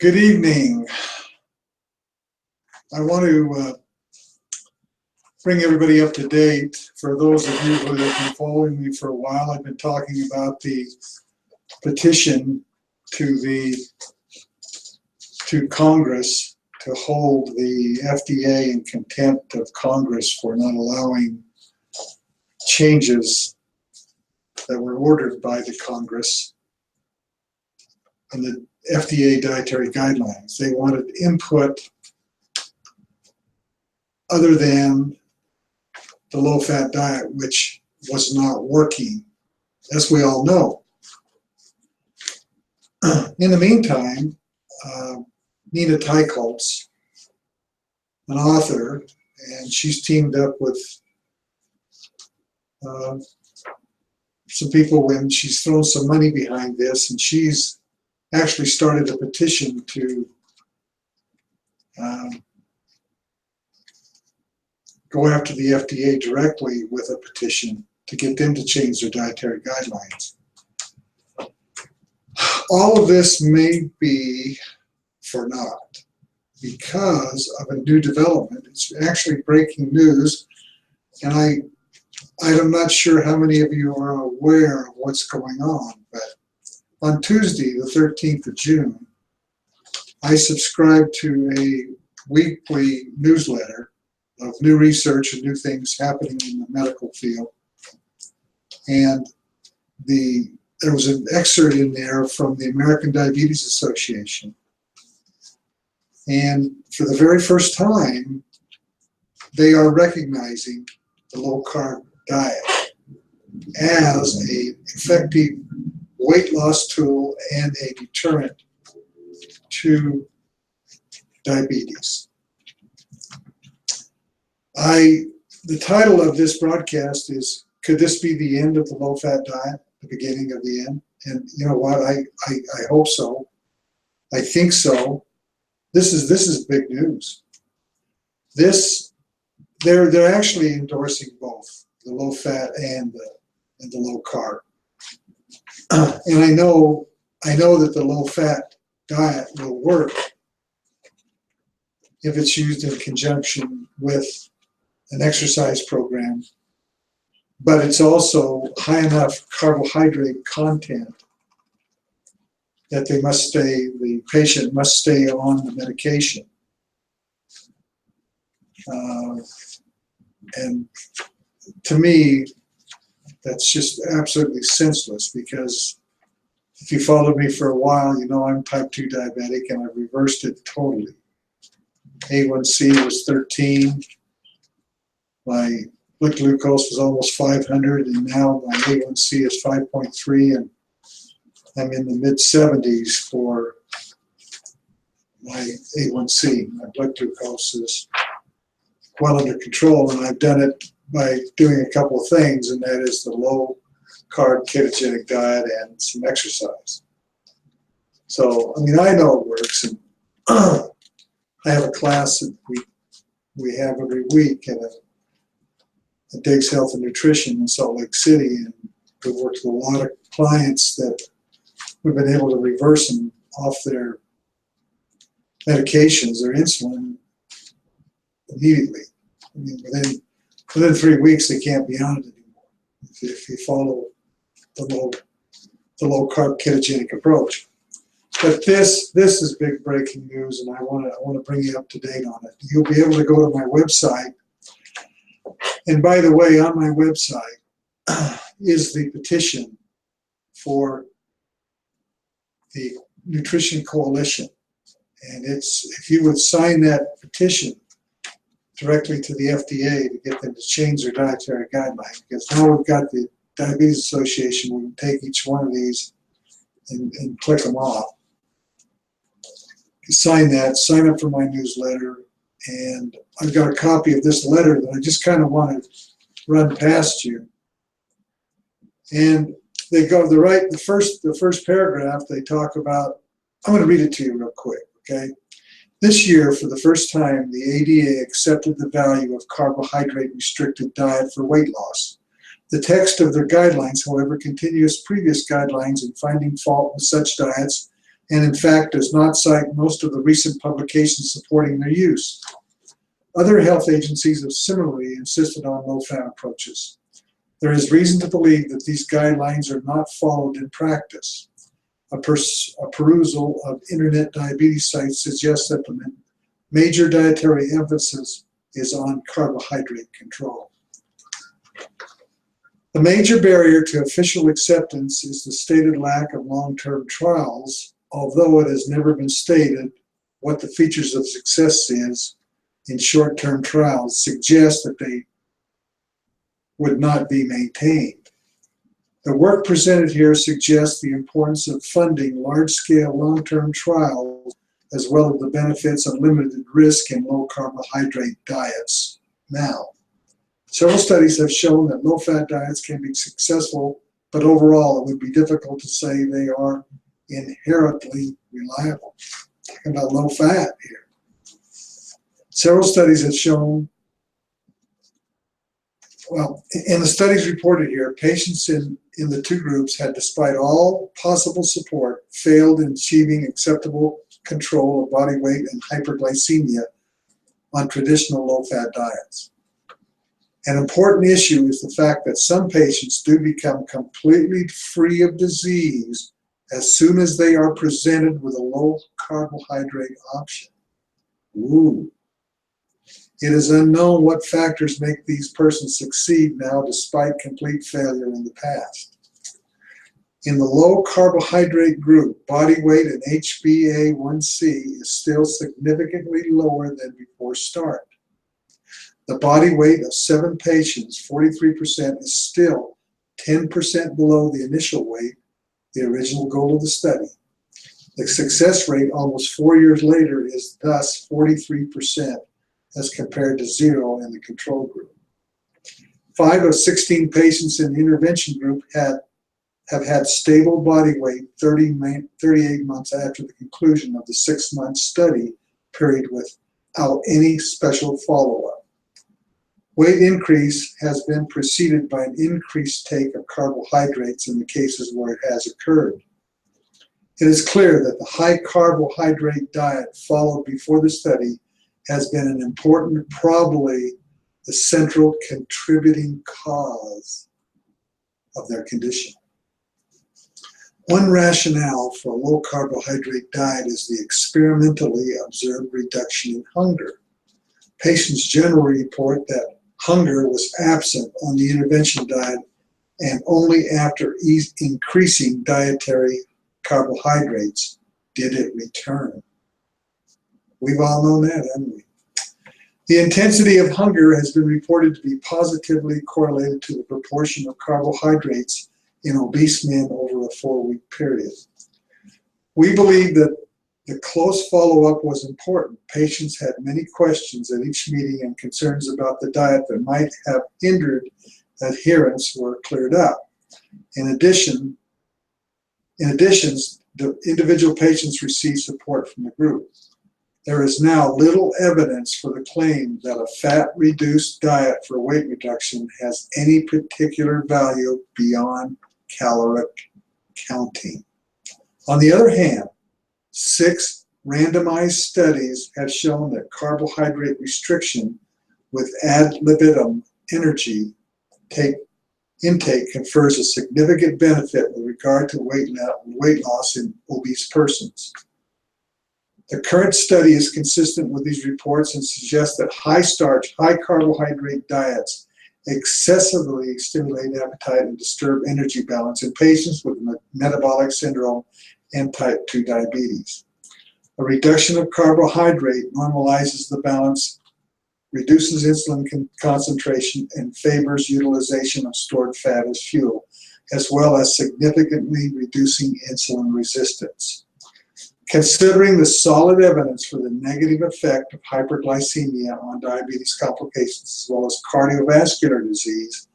Good evening. I want to bring everybody up to date. For those of you who have been following me for a while, I've been talking about the petition to Congress to hold the FDA in contempt of Congress for not allowing changes that were ordered by the Congress in the FDA dietary guidelines. They wanted input other than the low-fat diet, which was not working, as we all know. In the meantime, Nina Teicholz, an author, and she's teamed up with some people, and she's thrown some money behind this, and she's actually started a petition to go after the FDA directly with a petition to get them to change their dietary guidelines. All of this may be for naught because of a new development. It's actually breaking news, and I'm not sure how many of you are aware of what's going on, but on Tuesday, the 13th of June, I subscribed to a weekly newsletter of new research and new things happening in the medical field. And there was an excerpt in there from the American Diabetes Association. And for the very first time, they are recognizing the low-carb diet as an effective weight loss tool and a deterrent to diabetes. The title of this broadcast is, could this be the end of the low-fat diet, the beginning of the end? And you know what, I hope so. I think so. This is big news. They're actually endorsing both the low-fat and the low-carb. And I know that the low-fat diet will work if it's used in conjunction with an exercise program, but it's also high enough carbohydrate content that the patient must stay on the medication. And to me, that's just absolutely senseless, because if you followed me for a while, you know I'm type 2 diabetic and I've reversed it totally. A1C was 13. My blood glucose was almost 500, and now my A1C is 5.3, and I'm in the mid-70s for my A1C. My blood glucose is well under control, and I've done it by doing a couple of things, and that is the low-carb ketogenic diet and some exercise. So, I mean, I know it works, and I have a class that we have every week at Diggs Health and Nutrition in Salt Lake City, and we've worked with a lot of clients that we've been able to reverse them off their medications, their insulin, immediately. I mean, within 3 weeks, they can't be on it anymore if you follow the low carb ketogenic approach. But this is big breaking news, and I want to bring you up to date on it. You'll be able to go to my website, and by the way, on my website is the petition for the Nutrition Coalition, and if you would sign that petition directly to the FDA to get them to change their dietary guidelines, because now we've got the Diabetes Association, we can take each one of these and click them off. Sign that, sign up for my newsletter, and I've got a copy of this letter that I just kind of want to run past you. And they go the first paragraph. They talk about. I'm going to read it to you real quick, okay? This year, for the first time, the ADA accepted the value of carbohydrate-restricted diet for weight loss. The text of their guidelines, however, continues previous guidelines in finding fault with such diets and in fact does not cite most of the recent publications supporting their use. Other health agencies have similarly insisted on low-fat approaches. There is reason to believe that these guidelines are not followed in practice. A perusal of internet diabetes sites suggests that the major dietary emphasis is on carbohydrate control. The major barrier to official acceptance is the stated lack of long-term trials, although it has never been stated what the features of success is in short-term trials suggests that they would not be maintained. The work presented here suggests the importance of funding large-scale long-term trials as well as the benefits of limited risk in low-carbohydrate diets now. Several studies have shown that low-fat diets can be successful, but overall it would be difficult to say they are inherently reliable. Talking about low-fat here. Several studies have shown, well, in the studies reported here, patients in the two groups had, despite all possible support, failed in achieving acceptable control of body weight and hyperglycemia on traditional low-fat diets. An important issue is the fact that some patients do become completely free of disease as soon as they are presented with a low carbohydrate option. Ooh. It is unknown what factors make these persons succeed now despite complete failure in the past. In the low carbohydrate group, body weight and HbA1c is still significantly lower than before start. The body weight of 7 patients, 43%, is still 10% below the initial weight, the original goal of the study. The success rate almost 4 years later is thus 43% as compared to 0 in the control group. 5 of 16 patients in the intervention group have had stable body weight 38 months after the conclusion of the 6-month study period without any special follow-up. Weight increase has been preceded by an increased take of carbohydrates in the cases where it has occurred. It is clear that the high carbohydrate diet followed before the study has been an important, probably the central contributing cause of their condition. One rationale for a low carbohydrate diet is the experimentally observed reduction in hunger. Patients generally report that hunger was absent on the intervention diet, and only after increasing dietary carbohydrates did it return. We've all known that, haven't we? The intensity of hunger has been reported to be positively correlated to the proportion of carbohydrates in obese men over a 4-week period. We believe that the close follow-up was important. Patients had many questions at each meeting and concerns about the diet that might have hindered adherence were cleared up. In addition, the individual patients received support from the group. There is now little evidence for the claim that a fat-reduced diet for weight reduction has any particular value beyond caloric counting. On the other hand, 6 randomized studies have shown that carbohydrate restriction with ad libitum energy intake confers a significant benefit with regard to weight loss in obese persons. The current study is consistent with these reports and suggests that high-starch, high-carbohydrate diets excessively stimulate appetite and disturb energy balance in patients with metabolic syndrome and type 2 diabetes. A reduction of carbohydrate normalizes the balance, reduces insulin concentration, and favors utilization of stored fat as fuel, as well as significantly reducing insulin resistance. Considering the solid evidence for the negative effect of hyperglycemia on diabetes complications as well as cardiovascular disease,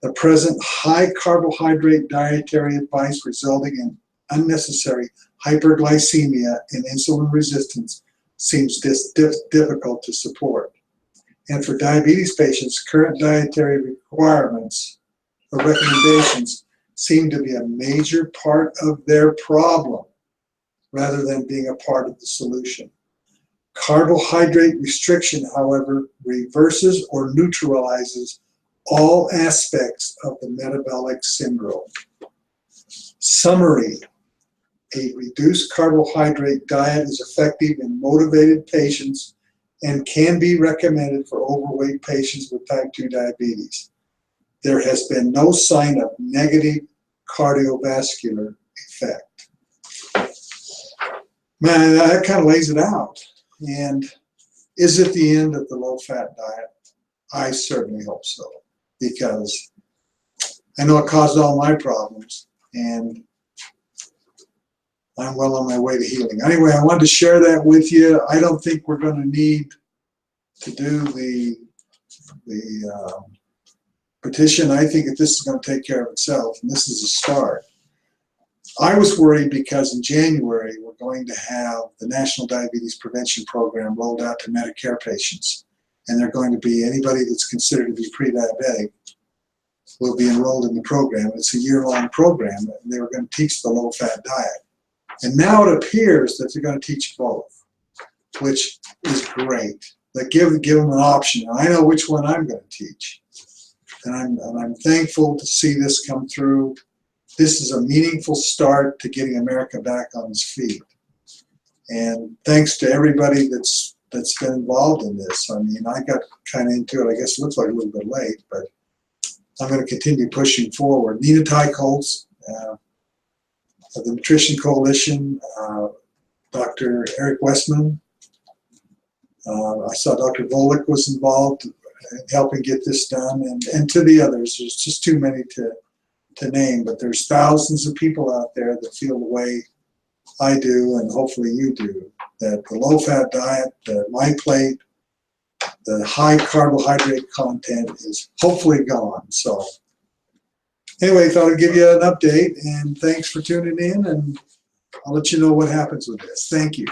the present high carbohydrate dietary advice resulting in unnecessary hyperglycemia and insulin resistance seems difficult to support. And for diabetes patients, current dietary requirements or recommendations seem to be a major part of their problem. rather than being a part of the solution. Carbohydrate restriction, however, reverses or neutralizes all aspects of the metabolic syndrome. Summary: a reduced carbohydrate diet is effective in motivated patients and can be recommended for overweight patients with type 2 diabetes. There has been no sign of negative cardiovascular effect. Man, that kind of lays it out. And is it the end of the low-fat diet? I certainly hope so, because I know it caused all my problems, and I'm well on my way to healing. Anyway, I wanted to share that with you. I don't think we're going to need to do the petition. I think that this is going to take care of itself, and this is a start. I was worried because in January we're going to have the National Diabetes Prevention Program rolled out to Medicare patients, and they're going to be anybody that's considered to be pre-diabetic will be enrolled in the program. It's a year-long program, and they were going to teach the low-fat diet. And now it appears that they're going to teach both, which is great. They give them an option. And I know which one I'm going to teach, and I'm thankful to see this come through. This is a meaningful start to getting America back on its feet. And thanks to everybody that's been involved in this. I mean, I got kind of into it. I guess it looks like a little bit late, but I'm going to continue pushing forward. Nina Teichholz, of the Nutrition Coalition, Dr. Eric Westman. I saw Dr. Volek was involved in helping get this done, and to the others. There's just too many to name, but there's thousands of people out there that feel the way I do, and hopefully you do, that the low-fat diet, the My Plate, the high carbohydrate content is hopefully gone. So anyway, thought I'd give you an update, and thanks for tuning in, and I'll let you know what happens with this. Thank you.